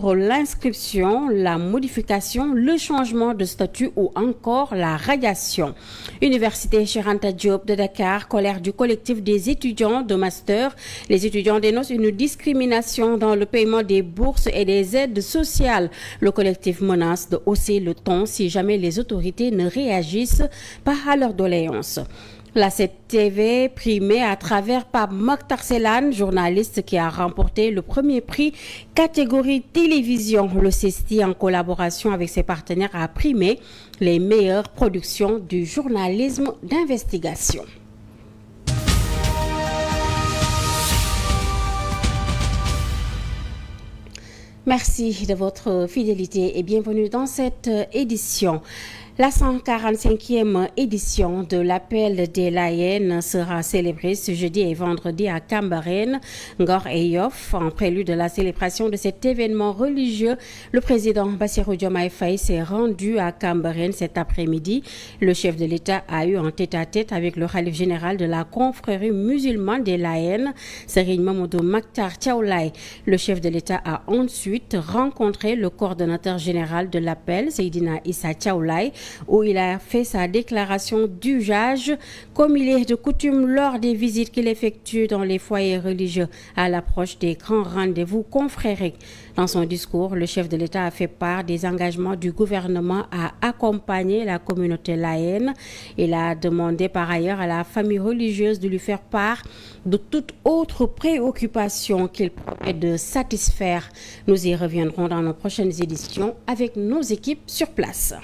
Pour l'inscription, la modification, le changement de statut ou encore la radiation. Université Cheikh Anta Diop de Dakar, colère du collectif des étudiants de master. Les étudiants dénoncent une discrimination dans le paiement des bourses et des aides sociales. Le collectif menace de hausser le ton si jamais les autorités ne réagissent pas à leurs doléances. La 7TV primée à travers Pape Mokhtar Sellane, journaliste qui a remporté le premier prix catégorie télévision. Le CESTI, en collaboration avec ses partenaires, a primé les meilleures productions du journalisme d'investigation. Merci de votre fidélité et bienvenue dans cette édition. La 145e édition de l'appel des Layènes sera célébrée ce jeudi et vendredi à Cambérène, Ngor et Yoff. En prélude de la célébration de cet événement religieux, le président Bassirou Diomaye Faye s'est rendu à Cambérène cet après-midi. Le chef de l'État a eu un tête-à-tête avec le khalife général de la confrérie musulmane des Layènes, Serigne Mamadou Makhtar Thiaw-Laye. Le chef de l'État a ensuite rencontré le coordonnateur général de l'appel, Seydina Issa Thiaw-Laye, où il a fait sa déclaration d'usage, comme il est de coutume lors des visites qu'il effectue dans les foyers religieux à l'approche des grands rendez-vous confrériques. Dans son discours, le chef de l'État a fait part des engagements du gouvernement à accompagner la communauté laïenne. Il a demandé par ailleurs à la famille religieuse de lui faire part de toute autre préoccupation qu'il promet de satisfaire. Nous y reviendrons dans nos prochaines éditions avec nos équipes sur place.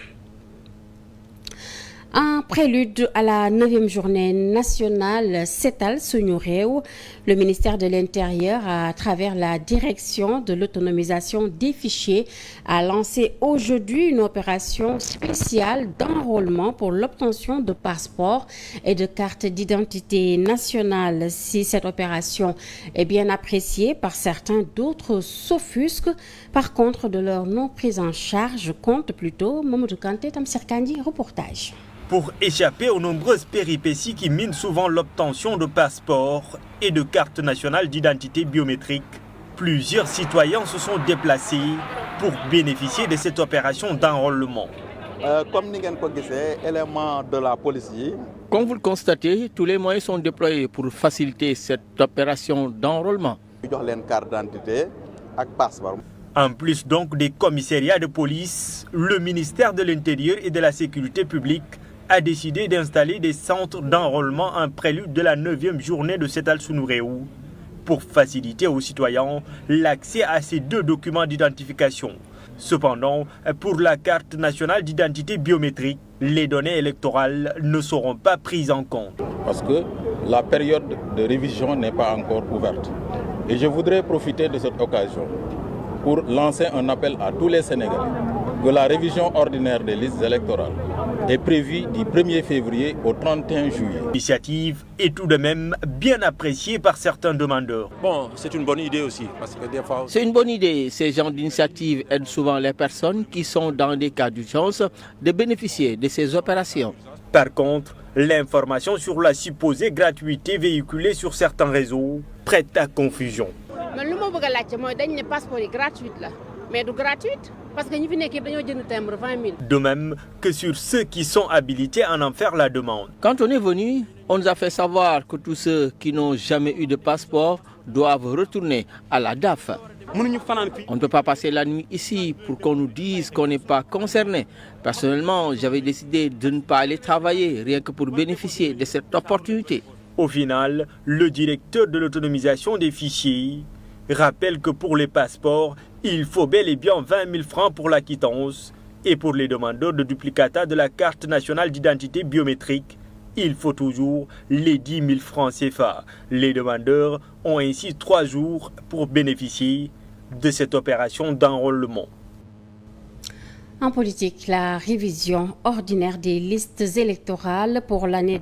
En prélude à la 9e journée nationale Setal Suñu Réew, le ministère de l'Intérieur, à travers la direction de l'autonomisation des fichiers, a lancé aujourd'hui une opération spéciale d'enrôlement pour l'obtention de passeports et de cartes d'identité nationale. Si cette opération est bien appréciée par certains, d'autres s'offusquent par contre de leur non prise en charge. Compte plutôt Mamadou Kanté, Tamsir Kandi, reportage. Pour échapper aux nombreuses péripéties qui minent souvent l'obtention de passeports et de cartes nationales d'identité biométrique, plusieurs citoyens se sont déplacés pour bénéficier de cette opération d'enrôlement. Comme élément de la police. Comme vous le constatez, tous les moyens sont déployés pour faciliter cette opération d'enrôlement. En plus donc des commissariats de police, le ministère de l'Intérieur et de la Sécurité publique a décidé d'installer des centres d'enrôlement en prélude de la 9e journée de Setal Suñu Réew pour faciliter aux citoyens l'accès à ces deux documents d'identification. Cependant, pour la carte nationale d'identité biométrique, les données électorales ne seront pas prises en compte. Parce que la période de révision n'est pas encore ouverte. Et je voudrais profiter de cette occasion pour lancer un appel à tous les Sénégalais que la révision ordinaire des listes électorales est prévue du 1er février au 31 juillet. L'initiative est tout de même bien appréciée par certains demandeurs. Bon, c'est une bonne idée aussi. Parce que des fois... C'est une bonne idée. Ces genres d'initiatives aident souvent les personnes qui sont dans des cas d'urgence de bénéficier de ces opérations. Par contre, l'information sur la supposée gratuité véhiculée sur certains réseaux prête à confusion. Mais de gratuite parce que nous venons timbre 20 000. De même que sur ceux qui sont habilités à en faire la demande. Quand on est venu, on nous a fait savoir que tous ceux qui n'ont jamais eu de passeport doivent retourner à la DAF. On ne peut pas passer la nuit ici pour qu'on nous dise qu'on n'est pas concerné. Personnellement, j'avais décidé de ne pas aller travailler rien que pour bénéficier de cette opportunité. Au final, le directeur de l'autonomisation des fichiers rappelle que pour les passeports, il faut bel et bien 20 000 francs pour la quittance. Et pour les demandeurs de duplicata de la carte nationale d'identité biométrique, il faut toujours les 10 000 francs CFA. Les demandeurs ont ainsi 3 jours pour bénéficier de cette opération d'enrôlement. En politique, la révision ordinaire des listes électorales pour l'année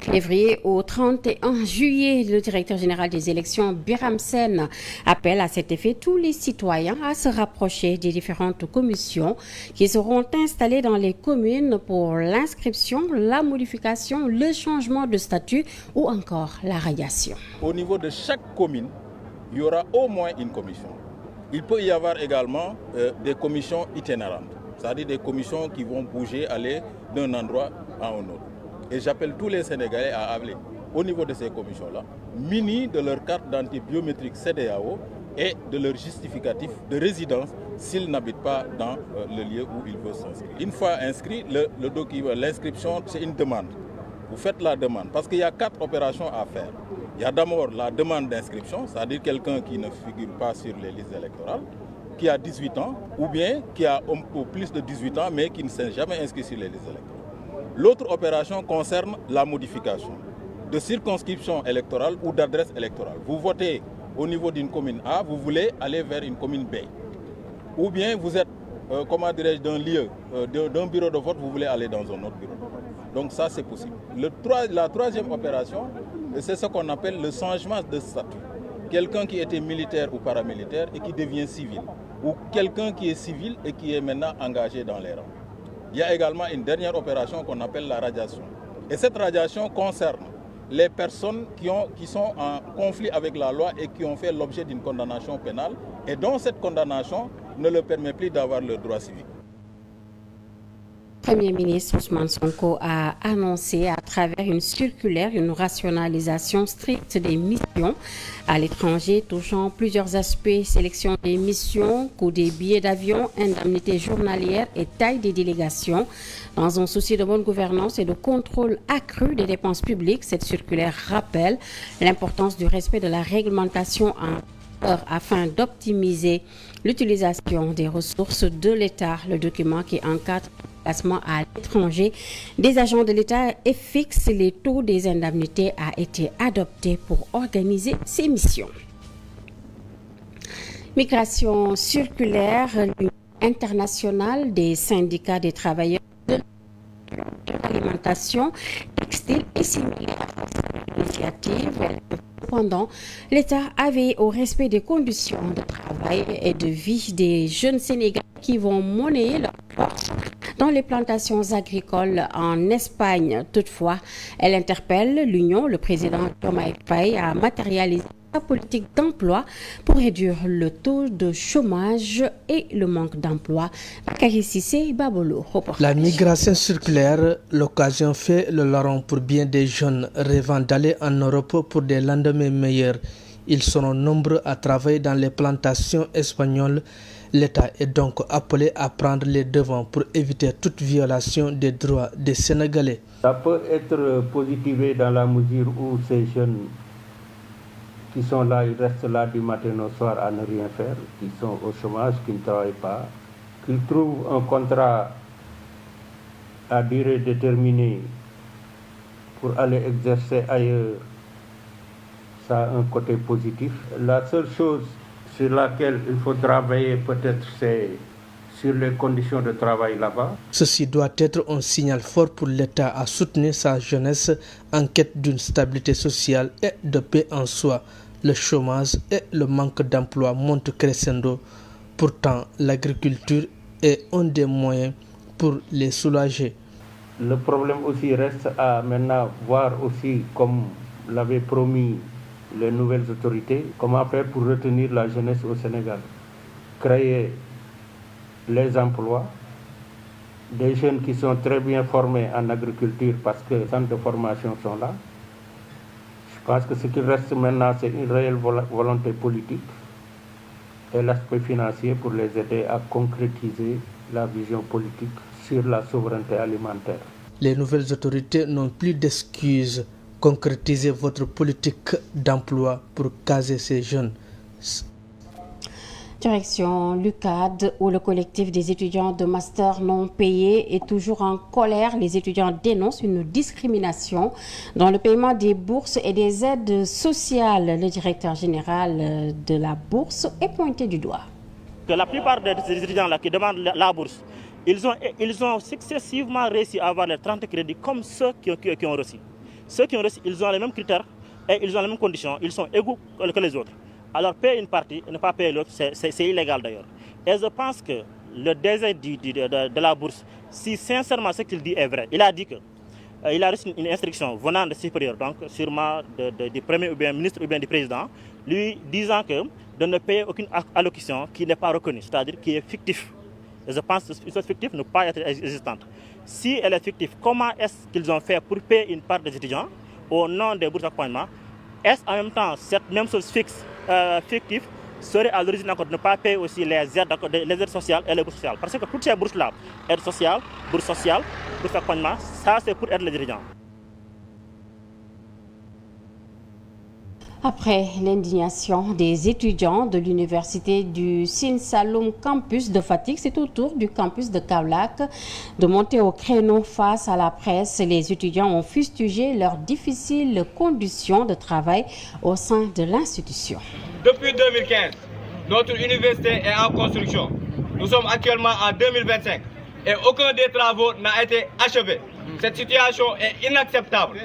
février au 31 juillet, le directeur général des élections, Biram Sen, appelle à cet effet tous les citoyens à se rapprocher des différentes commissions qui seront installées dans les communes pour l'inscription, la modification, le changement de statut ou encore la radiation. Au niveau de chaque commune, il y aura au moins une commission. Il peut y avoir également des commissions itinérantes, c'est-à-dire des commissions qui vont bouger, aller d'un endroit à un autre. Et j'appelle tous les Sénégalais à aller au niveau de ces commissions-là, munis de leur carte d'identité biométrique CEDEAO et de leur justificatif de résidence s'ils n'habitent pas dans le lieu où ils veulent s'inscrire. Une fois inscrit, le document, l'inscription, c'est une demande. Vous faites la demande parce qu'il y a 4 opérations à faire. Il y a d'abord la demande d'inscription, c'est-à-dire quelqu'un qui ne figure pas sur les listes électorales, qui a 18 ans ou bien qui a plus de 18 ans mais qui ne s'est jamais inscrit sur les listes électorales. L'autre opération concerne la modification de circonscription électorale ou d'adresse électorale. Vous votez au niveau d'une commune A, vous voulez aller vers une commune B. Ou bien vous êtes, d'un lieu, d'un bureau de vote, vous voulez aller dans un autre bureau de vote. Donc ça, c'est possible. La troisième opération, c'est ce qu'on appelle le changement de statut. Quelqu'un qui était militaire ou paramilitaire et qui devient civil. Ou quelqu'un qui est civil et qui est maintenant engagé dans les rangs. Il y a également une dernière opération qu'on appelle la radiation. Et cette radiation concerne les personnes qui sont en conflit avec la loi et qui ont fait l'objet d'une condamnation pénale et dont cette condamnation ne leur permet plus d'avoir leurs droits civiques. Le Premier ministre Ousmane Sonko a annoncé à travers une circulaire une rationalisation stricte des missions à l'étranger touchant plusieurs aspects, sélection des missions, coût des billets d'avion, indemnités journalières et taille des délégations. Dans un souci de bonne gouvernance et de contrôle accru des dépenses publiques, cette circulaire rappelle l'importance du respect de la réglementation afin d'optimiser l'utilisation des ressources de l'État. Le document qui encadre le placement à l'étranger des agents de l'État et fixe les taux des indemnités a été adopté pour organiser ces missions. Migration circulaire, l'Union internationale des syndicats des travailleurs de l'alimentation, textile et similaire. Initiative. Cependant, l'État a veillé au respect des conditions de travail et de vie des jeunes Sénégalais qui vont monnayer leur force dans les plantations agricoles en Espagne. Toutefois, elle interpelle l'Union, le président Diomaye Faye a matérialisé la politique d'emploi pour réduire le taux de chômage et le manque d'emploi. La migration circulaire, l'occasion fait le larron pour bien des jeunes rêvant d'aller en Europe pour des lendemains meilleurs. Ils seront nombreux à travailler dans les plantations espagnoles. L'État est donc appelé à prendre les devants pour éviter toute violation des droits des Sénégalais. Ça peut être positivé dans la mesure où ces jeunes qui sont là, ils restent là du matin au soir à ne rien faire, qui sont au chômage, qui ne travaillent pas, qu'ils trouvent un contrat à durée déterminée pour aller exercer ailleurs. Ça a un côté positif. La seule chose sur laquelle il faut travailler peut-être, c'est sur les conditions de travail là-bas. Ceci doit être un signal fort pour l'État à soutenir sa jeunesse en quête d'une stabilité sociale et de paix en soi. Le chômage et le manque d'emploi montent crescendo. Pourtant, l'agriculture est un des moyens pour les soulager. Le problème aussi reste à maintenant voir aussi, comme l'avaient promis les nouvelles autorités, comment faire pour retenir la jeunesse au Sénégal. Créer les emplois, des jeunes qui sont très bien formés en agriculture parce que les centres de formation sont là. Je pense que ce qui reste maintenant, c'est une réelle volonté politique et l'aspect financier pour les aider à concrétiser la vision politique sur la souveraineté alimentaire. Les nouvelles autorités n'ont plus d'excuses. Concrétisez votre politique d'emploi pour caser ces jeunes. Direction l'UCAD, où le collectif des étudiants de master non payés est toujours en colère. Les étudiants dénoncent une discrimination dans le paiement des bourses et des aides sociales. Le directeur général de la bourse est pointé du doigt. La plupart des étudiants là qui demandent la bourse, ils ont successivement réussi à avoir les 30 crédits comme ceux qui ont reçu. Ceux qui ont reçu, ils ont les mêmes critères et ils ont les mêmes conditions. Ils sont égaux que les autres. Alors payer une partie et ne pas payer l'autre, c'est illégal d'ailleurs. Et je pense que le désert de la bourse, si sincèrement ce qu'il dit est vrai, il a dit que il a reçu une instruction venant de supérieur, donc sûrement du premier ou bien ministre ou bien du président, lui disant que de ne payer aucune allocation qui n'est pas reconnue, c'est-à-dire qui est fictif. Et je pense que cette fictif ne peut pas être existante. Si elle est fictive, comment est-ce qu'ils ont fait pour payer une part des étudiants au nom des bourses d'accompagnement? Est-ce en même temps cette même chose fictive serait à l'origine de ne pas payer aussi les aides sociales et les bourses sociales? Parce que toutes ces bourses-là, aides sociales, bourses d'accompagnement, ça c'est pour aider les étudiants. Après l'indignation des étudiants de l'université du Sine Saloum campus de Fatick, c'est au tour du campus de Kaolack de monter au créneau face à la presse. Les étudiants ont fustigé leurs difficiles conditions de travail au sein de l'institution. Depuis 2015, notre université est en construction. Nous sommes actuellement en 2025 et aucun des travaux n'a été achevé. Cette situation est inacceptable.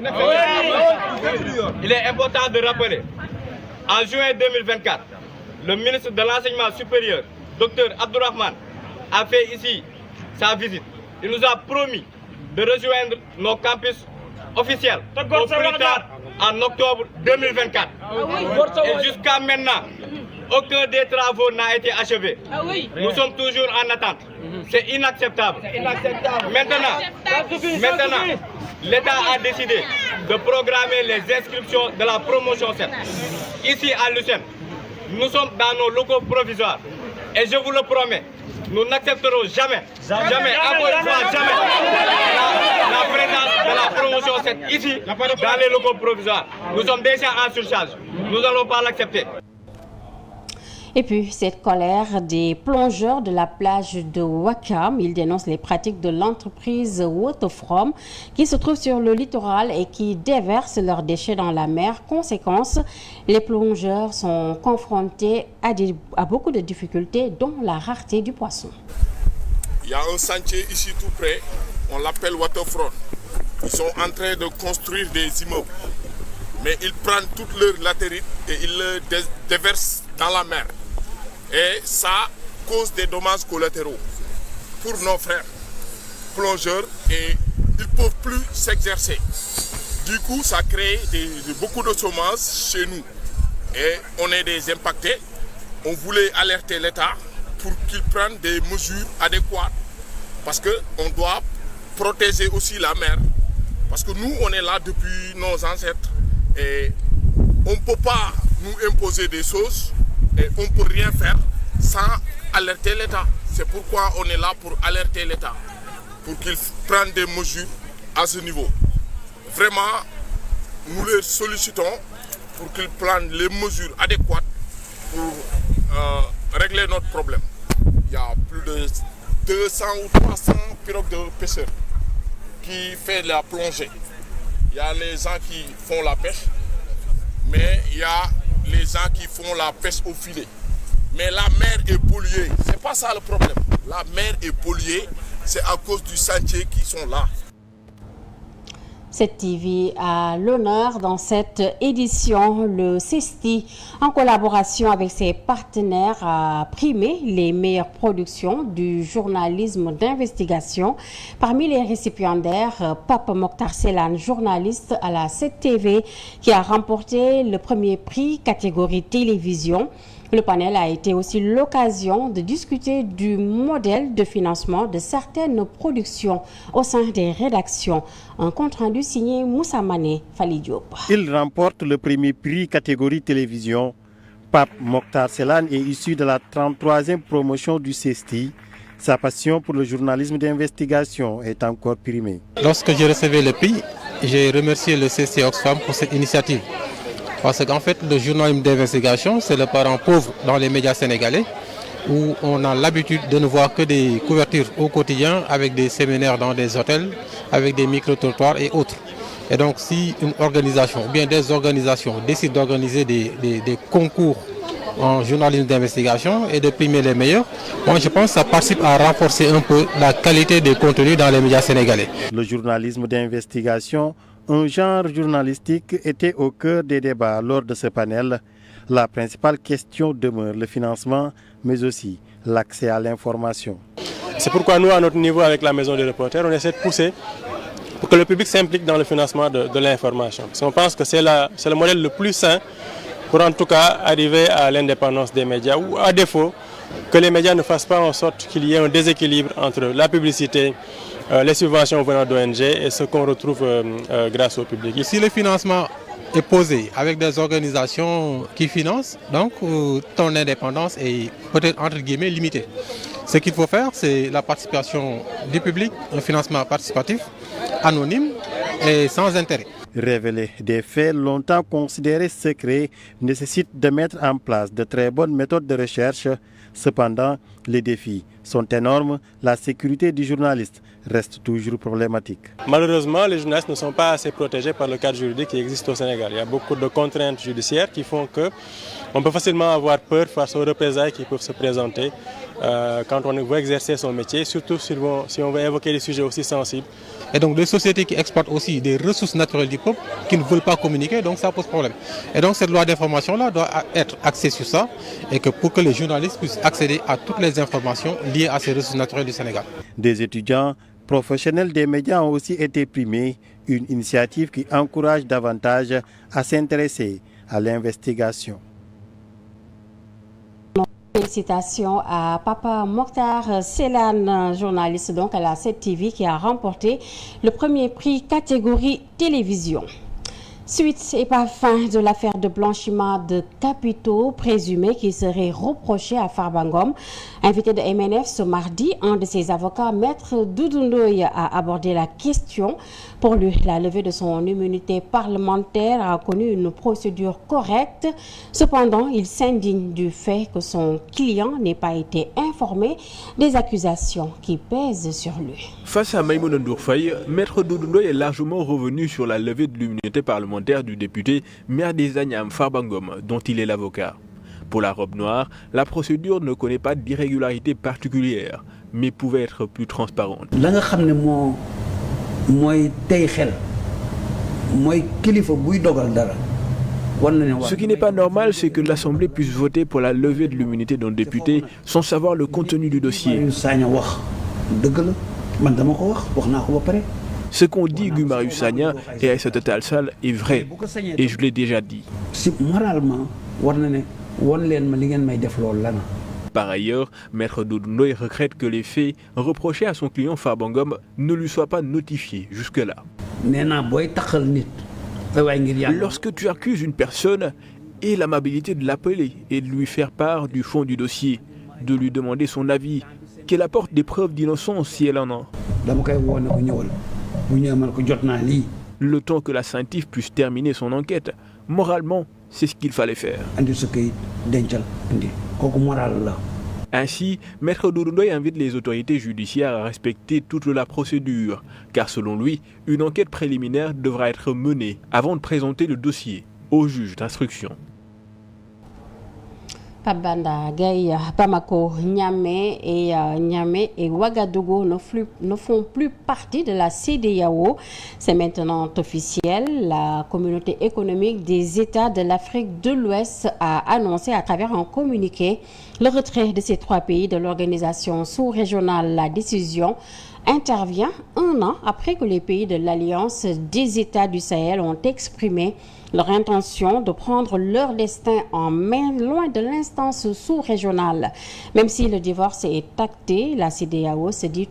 Il est important de rappeler, en juin 2024, le ministre de l'Enseignement supérieur, Dr Abdourahmane, a fait ici sa visite. Il nous a promis de rejoindre nos campus officiels au plus tard en octobre 2024. Et jusqu'à maintenant, aucun des travaux n'a été achevé. Nous sommes toujours en attente. C'est inacceptable. Maintenant, l'État a décidé de programmer les inscriptions de la promotion 7. Ici à Lucerne, nous sommes dans nos locaux provisoires. Et je vous le promets, nous n'accepterons jamais, encore une fois, jamais, la présence de la promotion 7 ici, dans les locaux provisoires. Nous sommes déjà en surcharge. Nous n'allons pas l'accepter. Et puis, cette colère des plongeurs de la plage de Ouakam, ils dénoncent les pratiques de l'entreprise Waterfrom qui se trouve sur le littoral et qui déverse leurs déchets dans la mer. Conséquence, les plongeurs sont confrontés à beaucoup de difficultés, dont la rareté du poisson. Il y a un sentier ici tout près, on l'appelle Waterfront. Ils sont en train de construire des immeubles. Mais ils prennent toute leur latérite et ils le déversent dans la mer. Et ça cause des dommages collatéraux pour nos frères plongeurs et ils ne peuvent plus s'exercer. Du coup, ça crée beaucoup de chômage chez nous. Et on est des impactés. On voulait alerter l'État pour qu'il prenne des mesures adéquates. Parce qu'on doit protéger aussi la mer. Parce que nous, on est là depuis nos ancêtres. Et on ne peut pas nous imposer des choses. Et on ne peut rien faire sans alerter l'État. C'est pourquoi on est là pour alerter l'État, pour qu'il prenne des mesures à ce niveau. Vraiment, nous les sollicitons pour qu'ils prennent les mesures adéquates pour régler notre problème. Il y a plus de 200 ou 300 pirogues de pêcheurs qui font la plongée. Il y a les gens qui font la pêche, mais il y a les gens qui font la pêche au filet. Mais la mer est polluée. C'est pas ça le problème. La mer est polluée, c'est à cause du sentier qui sont là. Cette TV a l'honneur dans cette édition. Le CESTI, en collaboration avec ses partenaires, a primé les meilleures productions du journalisme d'investigation. Parmi les récipiendaires, Pape Mokhtar Sellane, journaliste à la 7TV, qui a remporté le premier prix catégorie télévision. Le panel a été aussi l'occasion de discuter du modèle de financement de certaines productions au sein des rédactions. Un compte-rendu signé Moussa Mané Fali Diop. Il remporte le premier prix catégorie télévision. Pape Mokhtar Sellane est issu de la 33e promotion du CESTI. Sa passion pour le journalisme d'investigation est encore primée. Lorsque j'ai recevé le prix, j'ai remercié le CESTI Oxfam pour cette initiative. Parce qu'en fait, le journalisme d'investigation, c'est le parent pauvre dans les médias sénégalais, où on a l'habitude de ne voir que des couvertures au quotidien avec des séminaires dans des hôtels, avec des micro-trottoirs et autres. Et donc, si une organisation ou bien des organisations décident d'organiser des concours en journalisme d'investigation et de primer les meilleurs, moi je pense que ça participe à renforcer un peu la qualité des contenus dans les médias sénégalais. Le journalisme d'investigation, un genre journalistique, était au cœur des débats lors de ce panel. La principale question demeure le financement, mais aussi l'accès à l'information. C'est pourquoi nous, à notre niveau, avec la Maison des reporters, on essaie de pousser pour que le public s'implique dans le financement de l'information. Parce qu'on pense que c'est le modèle le plus sain pour en tout cas arriver à l'indépendance des médias, ou à défaut que les médias ne fassent pas en sorte qu'il y ait un déséquilibre entre la publicité, les subventions venant d'ONG et ce qu'on retrouve grâce au public. Ici, le financement est posé avec des organisations qui financent, donc ton indépendance est peut-être entre guillemets limitée. Ce qu'il faut faire, c'est la participation du public, un financement participatif, anonyme et sans intérêt. Révéler des faits longtemps considérés secrets nécessite de mettre en place de très bonnes méthodes de recherche. Cependant, les défis sont énormes. La sécurité du journaliste reste toujours problématique. Malheureusement, les journalistes ne sont pas assez protégés par le cadre juridique qui existe au Sénégal. Il y a beaucoup de contraintes judiciaires qui font qu'on peut facilement avoir peur face aux représailles qui peuvent se présenter quand on veut exercer son métier, surtout si on veut évoquer des sujets aussi sensibles. Et donc des sociétés qui exploitent aussi des ressources naturelles du peuple qui ne veulent pas communiquer, donc ça pose problème. Et donc cette loi d'information-là doit être axée sur ça, et que pour que les journalistes puissent accéder à toutes les informations liées à ces ressources naturelles du Sénégal. Des étudiants professionnels des médias ont aussi été primés, une initiative qui encourage davantage à s'intéresser à l'investigation. Félicitations à Papa Mokhtar Selan, journaliste donc à la 7TV, qui a remporté le premier prix catégorie télévision. Suite et pas fin de l'affaire de blanchiment de capitaux présumés qui serait reproché à Farba Ngom. Invité de MNF ce mardi, un de ses avocats, Maître Doudou Ndoye, a abordé la question. Pour lui, la levée de son immunité parlementaire a connu une procédure correcte. Cependant, il s'indigne du fait que son client n'ait pas été informé des accusations qui pèsent sur lui. Face à Maïmouna Ndour Faye, Maître Doudou Ndoye est largement revenu sur la levée de l'immunité parlementaire du député Merdes Agnam Farba Ngom, dont il est l'avocat. Pour la robe noire, la procédure ne connaît pas d'irrégularité particulière, mais pouvait être plus transparente. Ce qui n'est pas normal, c'est que l'Assemblée puisse voter pour la levée de l'immunité d'un député sans savoir le contenu du dossier. Ce qu'ont dit Guy Marius Sagna et Aïssata Tall Sall est vrai, et je l'ai déjà dit. Par ailleurs, Maître Doudou Ndoye regrette que les faits reprochés à son client Farba Ngom ne lui soient pas notifiés jusque-là. Lorsque tu accuses une personne, aie l'amabilité de l'appeler et de lui faire part du fond du dossier, de lui demander son avis, qu'elle apporte des preuves d'innocence si elle en a. Le temps que la CENTIF puisse terminer son enquête, moralement, c'est ce qu'il fallait faire. Ainsi, Maître Doudou Ndoye invite les autorités judiciaires à respecter toute la procédure, car selon lui, une enquête préliminaire devra être menée avant de présenter le dossier au juge d'instruction. Pabanda Gaye, Bamako, Niamey et Ouagadougou ne font plus partie de la CEDEAO. C'est maintenant officiel. La communauté économique des États de l'Afrique de l'Ouest a annoncé à travers un communiqué le retrait de ces trois pays de l'organisation sous-régionale. La décision intervient un an après que les pays de l'Alliance des États du Sahel ont exprimé leur intention de prendre leur destin en main loin de l'instance sous-régionale. Même si le divorce est acté, la CEDEAO se dit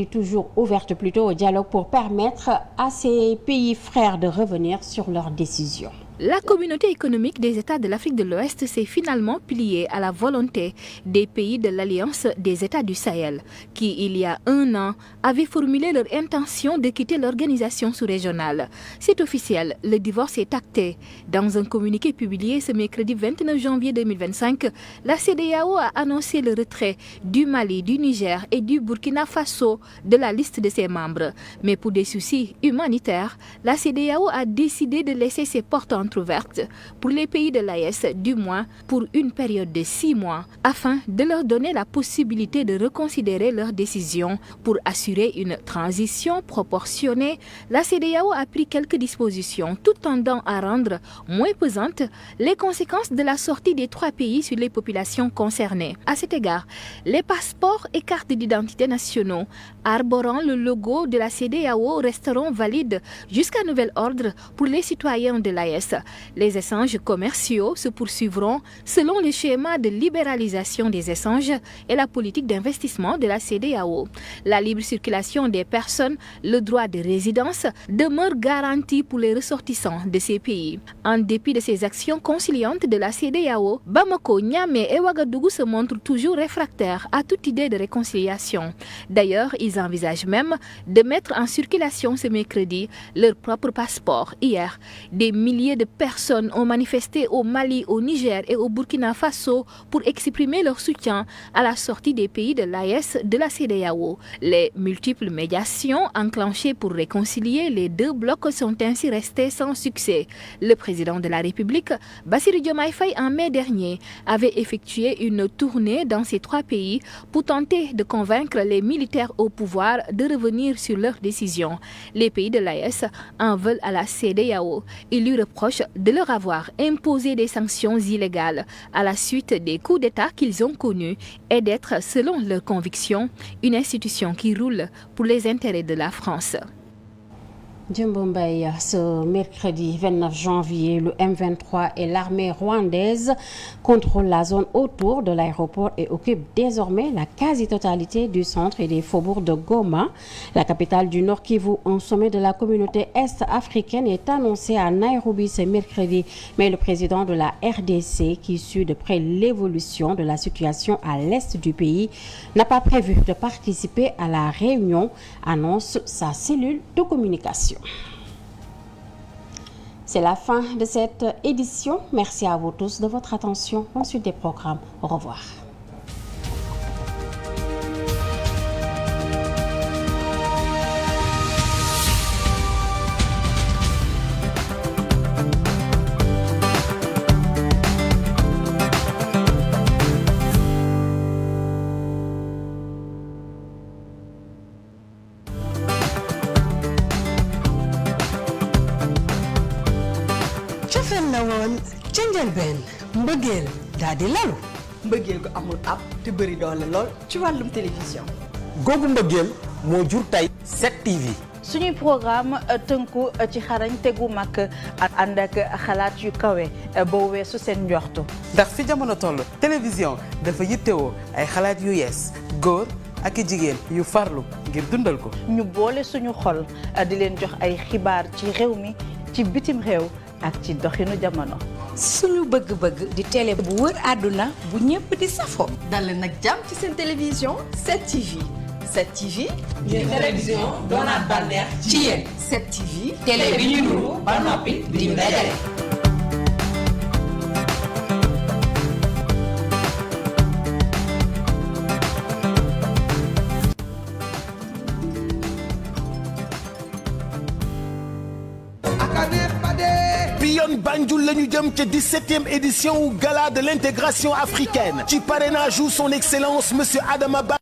toujours ouverte plutôt au dialogue pour permettre à ces pays frères de revenir sur leurs décisions. La communauté économique des États de l'Afrique de l'Ouest s'est finalement pliée à la volonté des pays de l'Alliance des États du Sahel, qui, il y a un an, avaient formulé leur intention de quitter l'organisation sous-régionale. C'est officiel, le divorce est acté. Dans un communiqué publié ce mercredi 29 janvier 2025, la CEDEAO a annoncé le retrait du Mali, du Niger et du Burkina Faso de la liste de ses membres. Mais pour des soucis humanitaires, la CEDEAO a décidé de laisser ses portes entrouverte pour les pays de l'AES, du moins pour une période de 6 mois, afin de leur donner la possibilité de reconsidérer leurs décisions. Pour assurer une transition proportionnée, la CEDEAO a pris quelques dispositions tout tendant à rendre moins pesantes les conséquences de la sortie des 3 pays sur les populations concernées. À cet égard, les passeports et cartes d'identité nationaux arborant le logo de la CEDEAO resteront valides jusqu'à nouvel ordre pour les citoyens de l'AES. Les échanges commerciaux se poursuivront selon le schéma de libéralisation des échanges et la politique d'investissement de la CEDEAO. La libre circulation des personnes, le droit de résidence demeure garanti pour les ressortissants de ces pays. En dépit de ces actions conciliantes de la CEDEAO, Bamako, Niamey et Ouagadougou se montrent toujours réfractaires à toute idée de réconciliation. D'ailleurs, ils envisagent même de mettre en circulation ce mercredi leur propre passeport. Hier, des milliers de personnes ont manifesté au Mali, au Niger et au Burkina Faso pour exprimer leur soutien à la sortie des pays de l'AES de la CEDEAO. Les multiples médiations enclenchées pour réconcilier les 2 blocs sont ainsi restées sans succès. Le président de la République, Bassirou Diomaye Faye, en mai dernier, avait effectué une tournée dans ces 3 pays pour tenter de convaincre les militaires au pouvoir de revenir sur leurs décisions. Les pays de l'AES en veulent à la CEDEAO. Ils lui reprochent de leur avoir imposé des sanctions illégales à la suite des coups d'État qu'ils ont connus et d'être, selon leurs convictions, une institution qui roule pour les intérêts de la France. Djembombay, ce mercredi 29 janvier, le M23 et l'armée rwandaise contrôlent la zone autour de l'aéroport et occupent désormais la quasi-totalité du centre et des faubourgs de Goma, la capitale du Nord Kivu. Un sommet de la communauté est-africaine est annoncé à Nairobi ce mercredi, mais le président de la RDC, qui suit de près l'évolution de la situation à l'est du pays, n'a pas prévu de participer à la réunion, annonce sa cellule de communication. C'est la fin de cette édition. Merci à vous tous de votre attention. Ensuite des programmes. Au revoir. Ben mbëggeel daa di lalu mbëggeel gu amul ab te bëri doole lool ci wàllum télévision googu mbëggeel moo jur tey 7TV suñuy programme tënku ci xarañ tegu mag ànd ak xalaat yu kawe ba weesu seen njortu ndax fi jamono toll télévision dafa yittewoo ay xalaat yu yees góor ak jigéen yu farlu ngir dundal ko ñu boole suñu xol di leen jox ay xibaar ci réew mi ci bitim réew ak ci doxinu jamono suñu bëgg-bëgg di télé bu wër àdduna bu ñëpp di safo dal nag jàmm ci seen télévision 7TV 7TV ñu télévision doonaat bànneex ci yéen 7TV télé bi ñu nuru ba noppi di ñu dajale Banjul lañu jëm ca 17e édition wu gala de l'intégration africaine ci parrainage wu son excellence monsieur Adama Barrow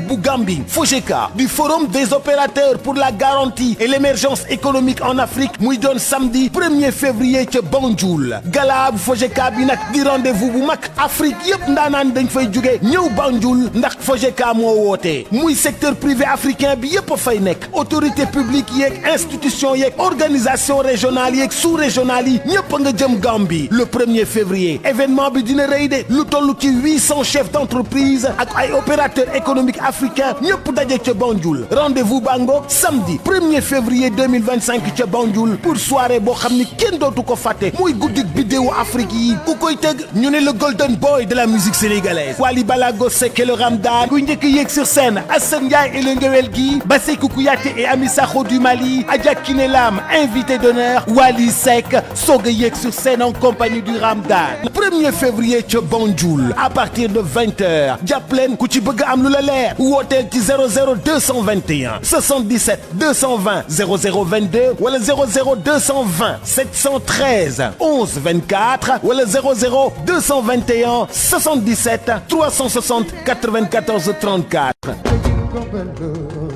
bu Gambie FOGECA du forum des opérateurs pour la garantie et l'émergence économique en Afrique muy doon samedi 1er février ca Banjul gala bu FOGECA bi nag di rendez-vous bu mag Afrique yëpp ndaanaan dañ fay jóge ñëw Banjul ndax FOGECA moo woote muy secteur privé africain bi yëpp a fay nekk autorité publique yeeg institution yeeg organisation régionale yeeg sous-régionale yi ñëpp a nga jëm Gambie le 1er février événement bi dina rëy de lu toll ci 800 chefs d'entreprise ak ay opérateurs économiques africain ñëpp daje ca Banjul rendez-vous bango samedi 1er février 2025 ca Banjul pour soirée boo xam ni kenn dootu ko fàtte muy guddik bidéo Afrique yi ku koy tëgg ñu ne le golden boy de la musique sénégalaise Wally Balago Seck et le Ramdan kuy njëkk yéeg sur scène Assane Ndiaye et le ngewel gi Basekou Kouyaté et Ami Sakho du Mali Adja Kiné Lam invité d'honneur Wally Seck soog a yéeg sur scène en compagnie du Ramdan 1er février ca Banjul à partir de 20h jàpp leen ku ci bëgg am lu la leer wooteel ci 00 221 77 220 0022 wala 00 220 713 11 24 wala 00 221 77 360 94 34.